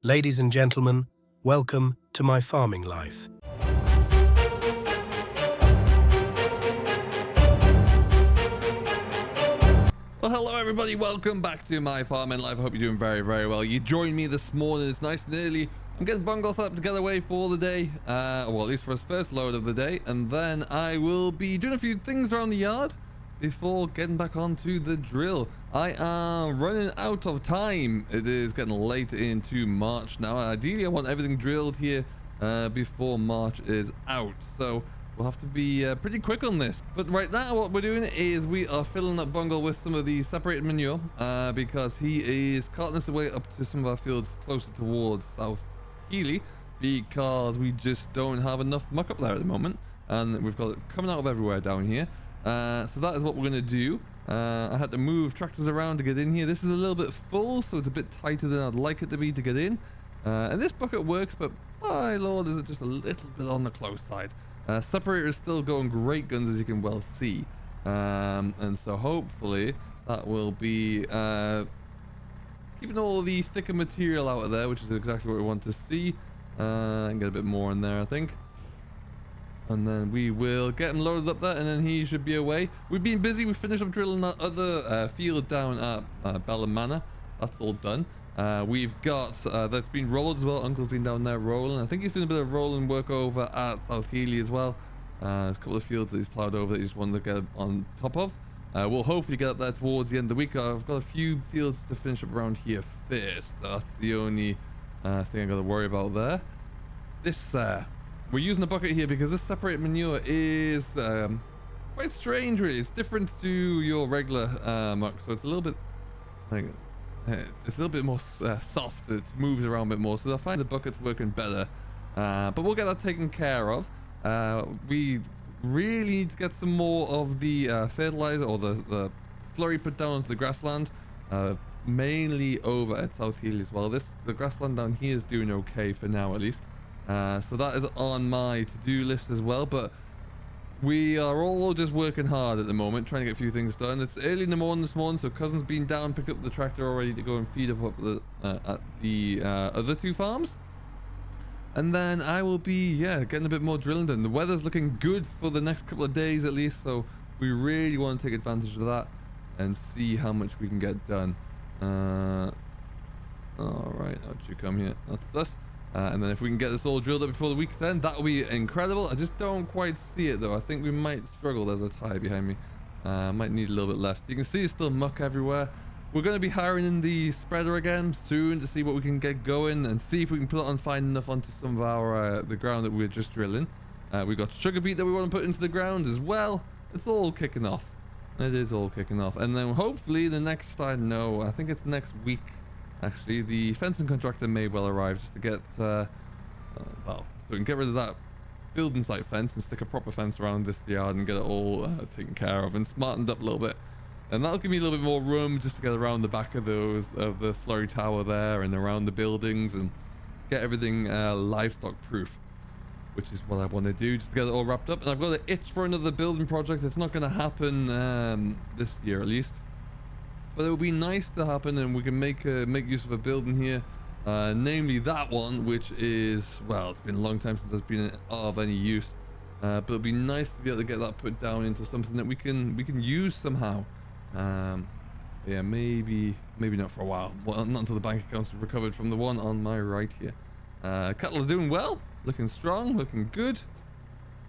Ladies and gentlemen, welcome to my farming life. Well, hello everybody, welcome back to my farming life. I hope you're doing very, very well. You joined me this morning, it's nice and early. I'm getting Bungle set up to get away for the day, well, at least for his first load of the day, and then I will be doing a few things around the yard before getting back onto the drill. I am running out of time. It is getting late into March now. Ideally, I want everything drilled here before March is out, so we'll have to be pretty quick on this. But right now, what we're doing is we are filling up Bungle with some of the separated manure because he is carting us away up to some of our fields closer towards South Healy, because we just don't have enough muck up there at the moment, and we've got it coming out of everywhere down here. So that is what we're going to do. I had to move tractors around to get in here. This is a little bit full, so it's a bit tighter than I'd like it to be to get in. And this bucket works, but my lord, is it just a little bit on the close side. Separator is still going great guns, as you can well see. And so hopefully that will be keeping all the thicker material out of there, which is exactly what we want to see. And get a bit more in there, I think. And then we will get him loaded up there, and then he should be away. We've been busy. We finished up drilling that other field down at Bella Manor. That's all done. We've got that's been rolled as well. Uncle's been down there rolling. I think he's doing a bit of rolling work over at South Healy as well. There's a couple of fields that he's plowed over that he just wanted to get on top of. We'll hopefully get up there towards the end of the week. I've got a few fields to finish up around here first. That's the only thing I got to worry about there. This we're using a bucket here because this separated manure is quite strange, really. It's different to your regular muck, so it's a little bit like it's a little bit more soft. It moves around a bit more, so I find the bucket's working better. But we'll get that taken care of. We really need to get some more of the fertilizer or the slurry put down onto the grassland, mainly over at South Healy as well. The grassland down here is doing okay for now, at least. So that is on my to-do list as well, but we are all just working hard at the moment, trying to get a few things done. It's early in the morning this morning, so Cousin's been down, picked up the tractor already to go and feed up the, at the other two farms. And then I will be, getting a bit more drilling done. The weather's looking good for the next couple of days at least, so we really want to take advantage of that and see how much we can get done. Alright, how'd you come here? That's us. And then if we can get this all drilled up before the week's end, that will be incredible. I just don't quite see it though. I think we might struggle. There's a tire behind me. Might need a little bit left. You can see it's still muck everywhere. We're going to be hiring in the spreader again soon to see what we can get going and see if we can put it on fine enough onto some of our the ground that we're just drilling. We've got sugar beet that we want to put into the ground as well. It's all kicking off. It is all kicking off. And then hopefully the next, I think it's next week. Actually, the fencing contractor may well arrive just to get, well, so we can get rid of that building site fence and stick a proper fence around this yard and get it all taken care of and smartened up a little bit. And that'll give me a little bit more room just to get around the back of the slurry tower there and around the buildings and get everything livestock proof, which is what I want to do, just to get it all wrapped up. And I've got an itch for another building project. It's not going to happen this year at least. But it would be nice to happen, and we can make use of a building here, namely that one, which is, well, it's been a long time since it's been of any use, but it'd be nice to be able to get that put down into something that we can use somehow. Yeah, maybe not for a while. Well, not until the bank accounts have recovered from the one on my right here. Cattle are doing well, looking strong, looking good.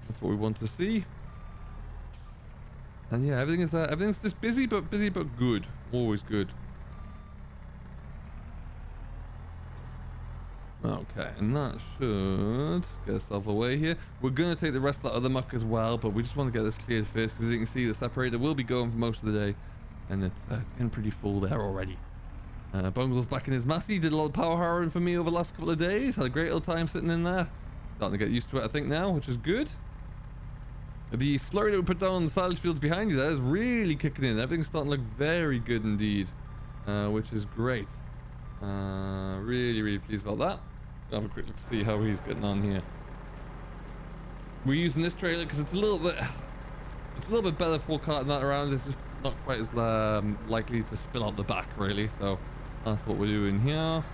That's what we want to see. And yeah, everything's just busy but good. Always good. Okay, and that should get us away here. We're going to take the rest of that other muck as well, but we just want to get this cleared first, because as you can see, the separator will be going for most of the day, and it's getting pretty full there already. Bungle's back in his massey, did a lot of power harrowing for me over the last couple of days. Had a great old time sitting in there. Starting to get used to it, I think, now, which is good. The slurry that we put down on the silage fields behind you there is really kicking in. Everything's starting to look very good indeed, which is great. Really pleased about that. Have a quick look to see how he's getting on here. We're using this trailer because it's a little bit better for carting that around. It's just not quite as likely to spill out the back, really. So that's what we're doing here.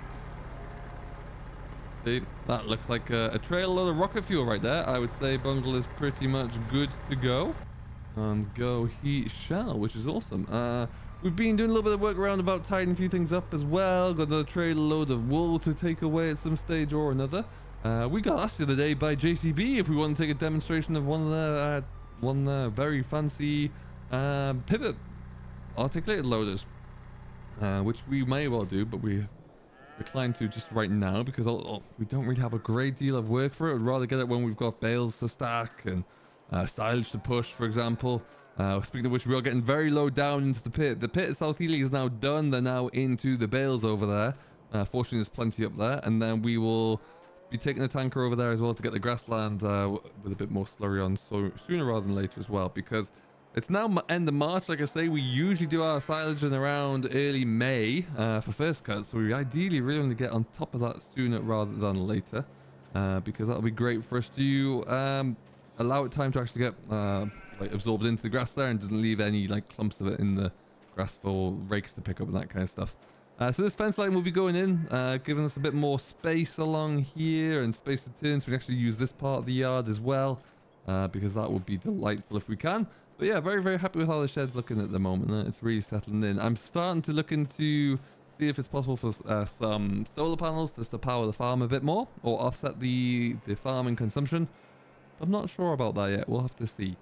See, that looks like a trail load of rocket fuel right there. I would say Bungle is pretty much good to go. And go he shall, which is awesome. We've been doing a little bit of work around about tidying a few things up as well. Got another trailer load of wool to take away at some stage or another. We got asked the other day by JCB if we want to take a demonstration of one of the very fancy pivot articulated loaders, which we may well do, but we declined to just right now because we don't really have a great deal of work for it. We'd rather get it when we've got bales to stack and silage to push, for example. Speaking of which, we are getting very low down into the pit. The pit at South Ely is now done. They're now into the bales over there. Fortunately, there's plenty up there. And then we will be taking a tanker over there as well to get the grassland with a bit more slurry on sooner rather than later as well, because it's now end of March. Like I say, we usually do our silage in around early May for first cut. So we ideally really want to get on top of that sooner rather than later, because that'll be great for us to allow it time to actually get like absorbed into the grass there and doesn't leave any like clumps of it in the grass for rakes to pick up and that kind of stuff. So this fence line will be going in, giving us a bit more space along here and space to turn, so we can actually use this part of the yard as well, because that would be delightful if we can. But yeah, very, very happy with how the shed's looking at the moment. It's really settling in. I'm starting to look into see if it's possible for some solar panels just to power the farm a bit more or offset the farming consumption. I'm not sure about that yet. We'll have to see.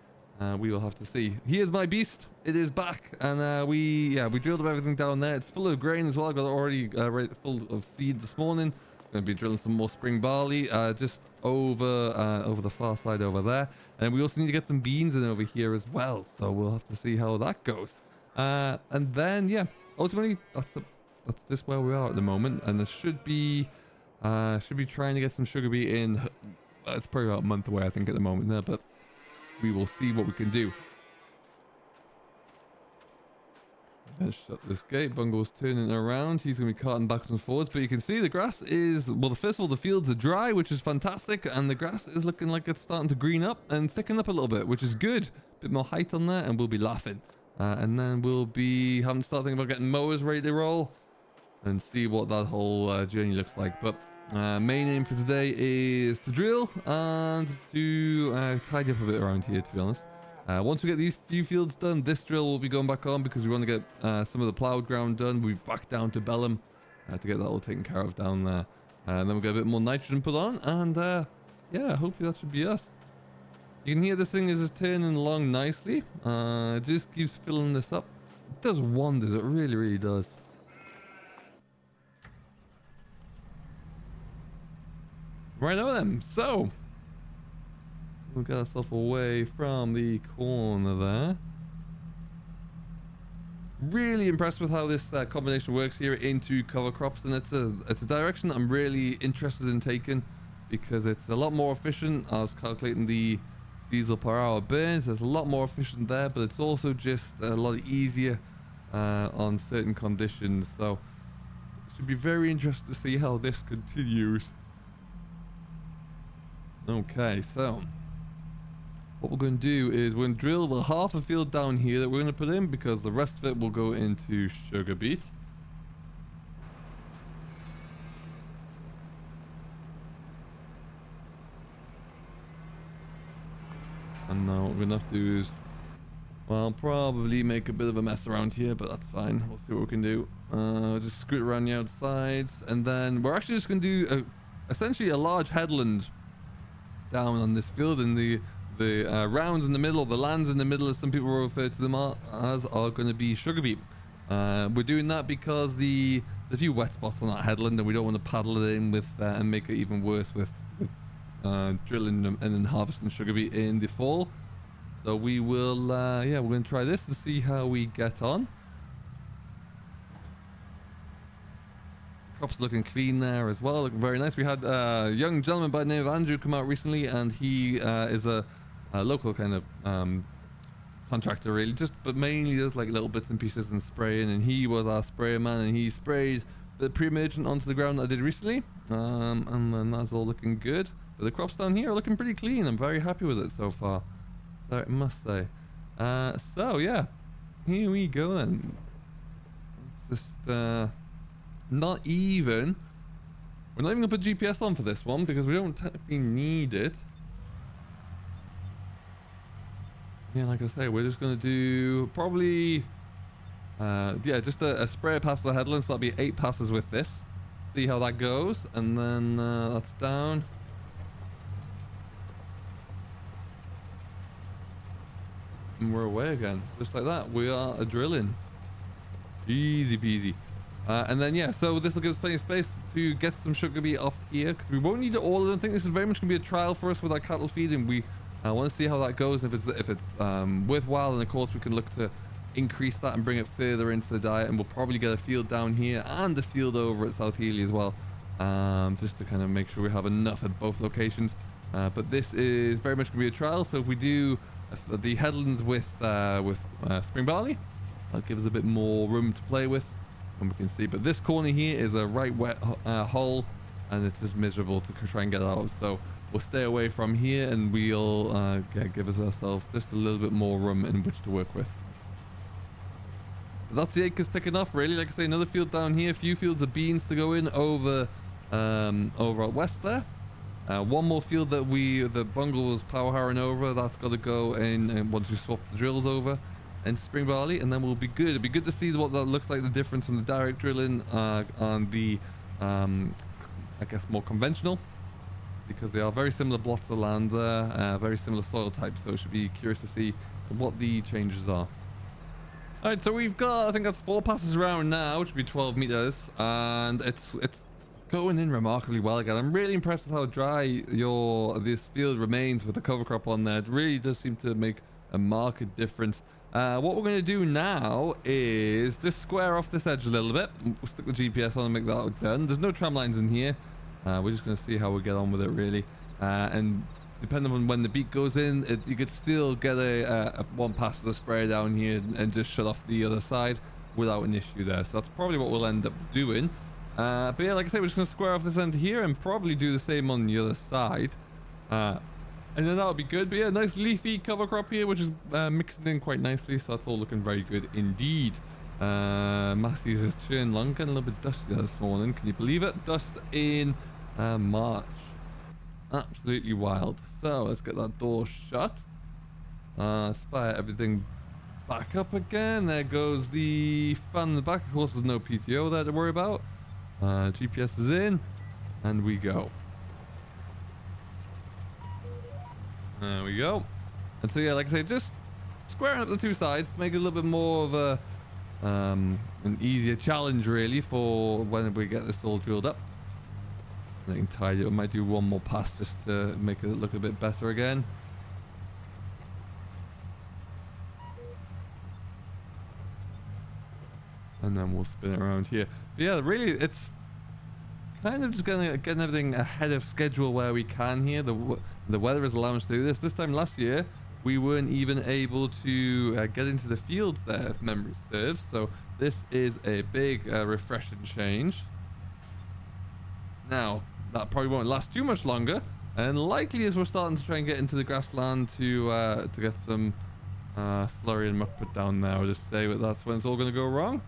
We will have to see. Here's my beast. It is back, and we drilled up everything down there. It's full of grain as well. I got it already full of seed this morning. Going to be drilling some more spring barley just over the far side over there, and we also need to get some beans in over here as well. So we'll have to see how that goes. And then yeah, ultimately that's just where we are at the moment, and there should be trying to get some sugar beet in. It's probably about a month away, I think, at the moment there, but we will see what we can do. Let's shut this gate. Bungle's turning around. He's going to be carting backwards and forwards, but you can see the grass is, well, first of all, the fields are dry, which is fantastic, and the grass is looking like it's starting to green up and thicken up a little bit, which is good. A bit more height on there, and we'll be laughing. And then we'll be having to start thinking about getting mowers ready to roll and see what that whole journey looks like. But main aim for today is to drill and to tidy up a bit around here, to be honest. Once we get these few fields done, this drill will be going back on because we want to get some of the ploughed ground done. We'll be back down to Bellum to get that all taken care of down there. And then we'll get a bit more nitrogen put on, and yeah, hopefully that should be us. You can hear this thing is just turning along nicely. It just keeps filling this up. It does wonders. It really, really does. Right over then. So we'll get ourselves away from the corner there. Really impressed with how this combination works here into cover crops, and it's a direction that I'm really interested in taking because it's a lot more efficient. I was calculating the diesel per hour burns. It's a lot more efficient there, but it's also just a lot easier on certain conditions. So it should be very interesting to see how this continues. Okay, so what we're going to do is we're going to drill the half a field down here that we're going to put in, because the rest of it will go into sugar beet. And now what we're going to have to do is, well, probably make a bit of a mess around here, but that's fine. We'll see what we can do. Just screw it around the outsides, and then we're actually just going to do essentially a large headland down on this field, and the rounds in the middle, the lands in the middle, as some people refer to them as, are going to be sugar beet. We're doing that because there's a few wet spots on that headland, and we don't want to paddle it in with and make it even worse with drilling them and then harvesting sugar beet in the fall. So we will, yeah, we're going to try this and see how we get on. Crops looking clean there as well, looking very nice. We had a young gentleman by the name of Andrew come out recently, and he is a local kind of contractor, really, but mainly does like little bits and pieces and spraying, and he was our sprayer man, and he sprayed the pre-emergent onto the ground that I did recently, and then that's all looking good. But the crops down here are looking pretty clean. I'm very happy with it so far, I must say. So yeah, here we go then. It's just not even We're not even gonna put GPS on for this one because we don't technically need it. Yeah, like I say, we're just gonna do probably yeah, just a spray past the headlands. So that'll be 8 passes with this. See how that goes, and then that's down. And we're away again, just like that. We are a drilling. Easy peasy. And then yeah, so this will give us plenty of space to get some sugar beet off here, because we won't need it all. I don't think this is very much gonna be a trial for us with our cattle feeding. We want to see how that goes. If it's worthwhile, then of course we can look to increase that and bring it further into the diet, and we'll probably get a field down here and a field over at South Healy as well, just to kind of make sure we have enough at both locations. But this is very much gonna be a trial. So if we do the headlands with spring barley, that'll give us a bit more room to play with, and we can see. But this corner here is a right wet hole, and it's just miserable to try and get out of. So we'll stay away from here, and we'll give ourselves just a little bit more room in which to work with. But that's the acres ticking off, really. Like I say, another field down here, a few fields of beans to go in over out west there. One more field that the Bungle was power harrowing over, that's got to go in, and once we swap the drills over and spring barley, and then we'll be good. It'll be good to see what that looks like, the difference from the direct drilling on the I guess more conventional, because they are very similar blocks of land there, very similar soil types. So it should be curious to see what the changes are. All right, so we've got, I think that's 4 passes around now, which would be 12 meters, and it's going in remarkably well again. I'm really impressed with how dry this field remains with the cover crop on there. It really does seem to make a marked difference. What we're going to do now is just square off this edge a little bit. We'll stick the GPS on and make that done. There's no tram lines in here. We're just going to see how we get on with it, really. And depending on when the beat goes in, you could still get a one pass with the spray down here and just shut off the other side without an issue there. So that's probably what we'll end up doing. But yeah, like I say, we're just going to square off this end here and probably do the same on the other side. And then that'll be good. But yeah, nice leafy cover crop here, which is mixing in quite nicely. So that's all looking very good indeed. Massey's is churning along, getting a little bit dusty there this morning. Can you believe it? Dust in March. Absolutely wild. So let's get that door shut. Let's fire everything back up again. There goes the fan in the back. Of course, there's no PTO there to worry about. GPS is in, and we go. There we go. And so yeah, like I say, just squaring up the 2 sides, make it a little bit more of a an easier challenge, really, for when we get this all drilled up. I can tidy it. I might do one more pass just to make it look a bit better again. And then we'll spin it around here. But yeah, really, it's kind of just getting everything ahead of schedule where we can here. The weather is allowing us to do this. This time last year, we weren't even able to get into the fields there, if memory serves. So this is a big refreshing change. Now, that probably won't last too much longer, and likely as we're starting to try and get into the grassland to get some slurry and muck put down there, I'll just say that that's when it's all going to go wrong.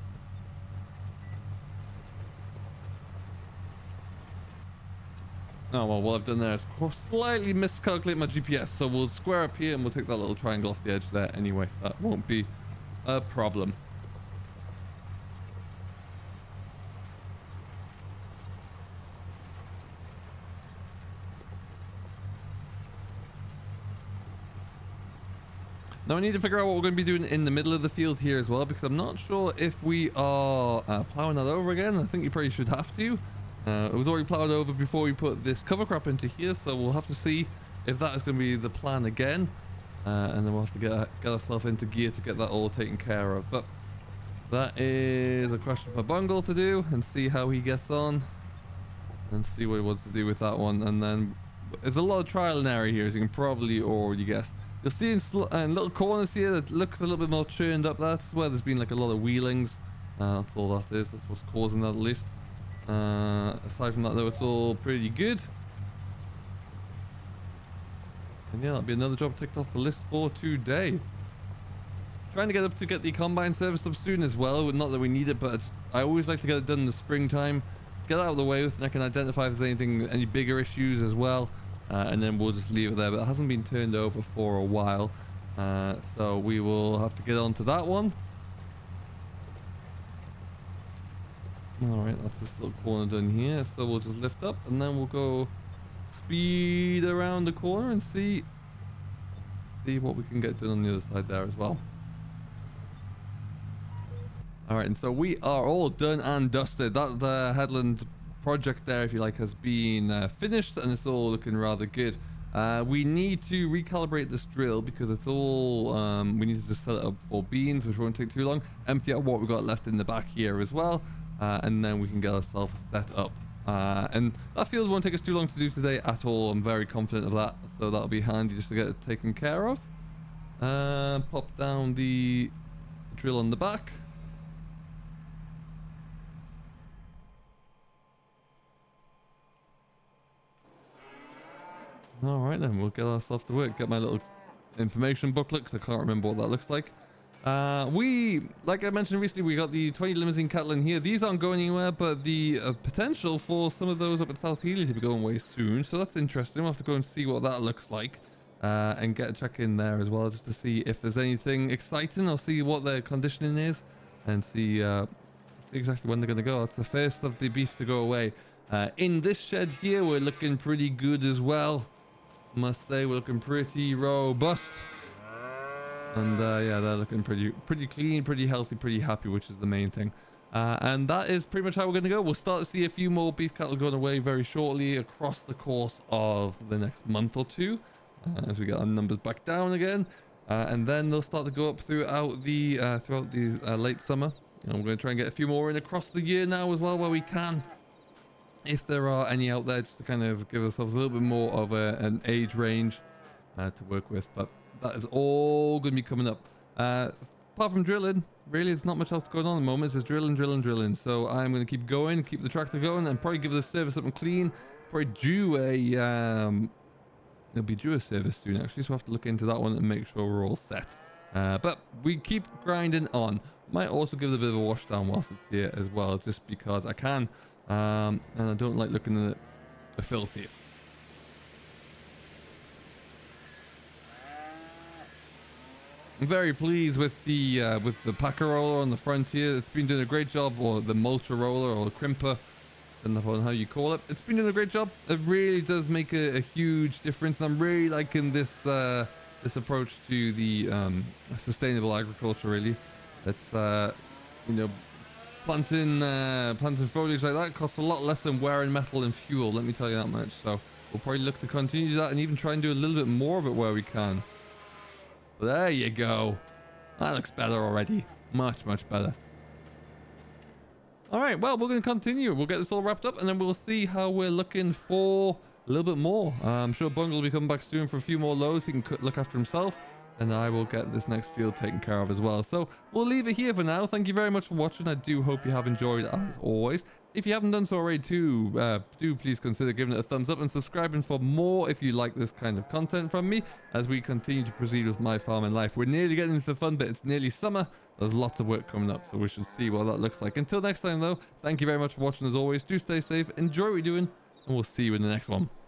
Oh, well, what I've done there is slightly miscalculate my GPS, so we'll square up here and we'll take that little triangle off the edge there anyway. That won't be a problem. Now I need to figure out what we're going to be doing in the middle of the field here as well, because I'm not sure if we are plowing that over again. I think you probably should have to. It was already plowed over before we put this cover crop into here, so we'll have to see if that is going to be the plan again, and then we'll have to get ourselves into gear to get that all taken care of. But that is a question for Bungle to do, and see how he gets on and see what he wants to do with that one. And then there's a lot of trial and error here, as you can probably already guess. You'll see in little corners here that looks a little bit more churned up. That's where there's been like a lot of wheelings. That's all that is. That's what's causing that, at least. Aside from that, though, it's all pretty good. And yeah, that'll be another job ticked off the list for today. Trying to get the combine serviced up soon as well. Not that we need it, but I always like to get it done in the springtime. get out of the way with, and I can identify if there's any bigger issues as well, and then we'll just leave it there. But it hasn't been turned over for a while, so we will have to get on to that one. Alright, that's this little corner done here, so we'll just lift up and then we'll go speed around the corner and see what we can get done on the other side there as well. Alright, and so we are all done and dusted. That the headland project there, if you like, has been finished, and it's all looking rather good. We need to recalibrate this drill because it's all we need to just set it up for beans, which won't take too long. Empty out what we've got left in the back here as well, and then we can get ourselves set up. And that field won't take us too long to do today at all. I'm very confident of that, so that'll be handy just to get it taken care of. Pop down the drill on the back. Alright then, we'll get ourselves to work. Get my little information booklet because I can't remember what that looks like. Like I mentioned recently, we got the 20 limousine cattle in here. These aren't going anywhere, but the potential for some of those up at South Healy to be going away soon. So that's interesting. We'll have to go and see what that looks like. And get a check in there as well, just to see if there's anything exciting. I'll see what their conditioning is and see exactly when they're going to go. That's the first of the beef to go away. In this shed here, we're looking pretty good as well. Must say, we're looking pretty robust, and yeah, they're looking pretty clean, pretty healthy, pretty happy, which is the main thing. And that is pretty much how we're going to go. We'll start to see a few more beef cattle going away very shortly across the course of the next month or two, as we get our numbers back down again, and then they'll start to go up throughout the late summer. And we're going to try and get a few more in across the year now as well, where we can, if there are any out there, just to kind of give ourselves a little bit more of an age range to work with. But that is all going to be coming up. Apart from drilling, really, there's not much else going on at the moment. It's just drilling. So I'm going to keep going, keep the tractor going, and probably give the service something clean. Probably due it'll be due a service soon, actually, so we'll have to look into that one and make sure we're all set. But we keep grinding on. Might also give it a bit of a wash down whilst it's here as well, just because I can. And I don't like looking at the filth here. I'm very pleased with the packer roller on the front here. It's been doing a great job, or the mulcher roller, or the crimper, depending on how you call it. It's been doing a great job. It really does make a huge difference, and I'm really liking this this approach to the sustainable agriculture. Really, it's you know, planting foliage like that costs a lot less than wearing metal and fuel, let me tell you that much. So we'll probably look to continue to do that and even try and do a little bit more of it where we can. But there you go. That looks better already. Much better. Alright, well, we're going to continue. We'll get this all wrapped up and then we'll see how we're looking for a little bit more. I'm sure Bungle will be coming back soon for a few more loads. He can look after himself. And I will get this next field taken care of as well. So we'll leave it here for now. Thank you very much for watching. I do hope you have enjoyed as always. If you haven't done so already too, do please consider giving it a thumbs up and subscribing for more if you like this kind of content from me as we continue to proceed with my farming life. We're nearly getting into the fun bit. It's nearly summer. There's lots of work coming up, so we should see what that looks like. Until next time though, thank you very much for watching as always. Do stay safe, enjoy what you're doing, and we'll see you in the next one.